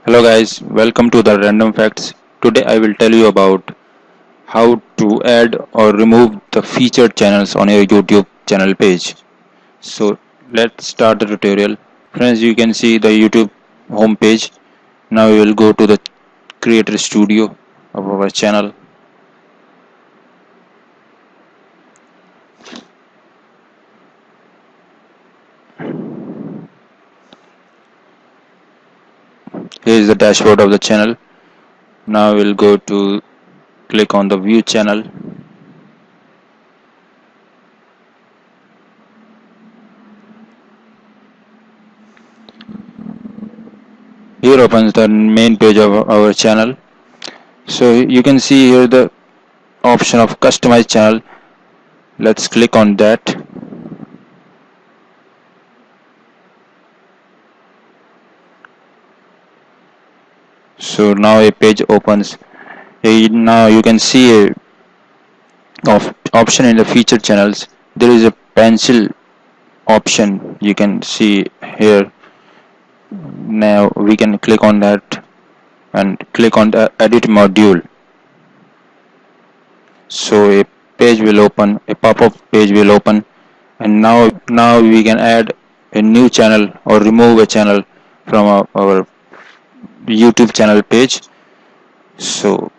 Hello guys, welcome to the Random Facts. Today I will tell you about how to add or remove the featured channels on your YouTube channel page. So let's start the tutorial. Friends, you can see the YouTube home page. Now we will go to the creator studio of our channel. Here is the dashboard of the channel. Now we'll go to click on the view channel. Here opens the main page of our channel. So you can see here the option of customize channel. Let's click on that. So now a page opens. Now you can see a option in the featured channels. There is a pencil option you can see here. Now we can click on that and click on the edit module. So a page will open, a pop-up page will open, and now we can add a new channel or remove a channel from our YouTube channel page. So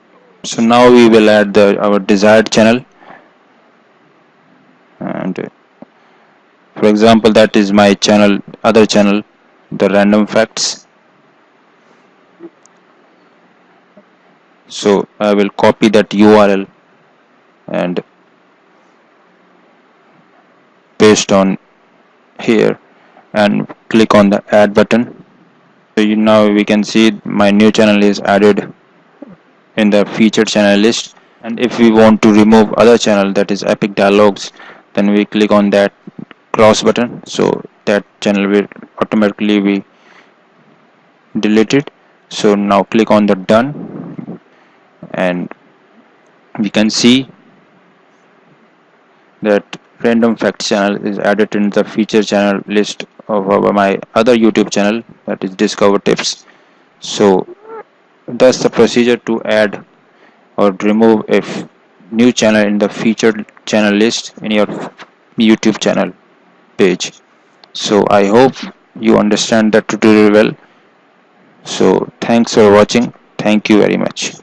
now we will add our desired channel, and for example that is my other channel, the Random Facts. So I will copy that URL and paste on here and click on the add button. So now we can see my new channel is added in the featured channel list, and if we want to remove other channel, that is Epic Dialogues, then we click on that cross button, so that channel will automatically be deleted. So now click on the done, and we can see that Random Fact channel is added in the feature channel list of my other YouTube channel, that is Discover Tips. So that's the procedure to add or remove a new channel in the featured channel list in your YouTube channel page. So I hope you understand the tutorial well. So thanks for watching. Thank you very much.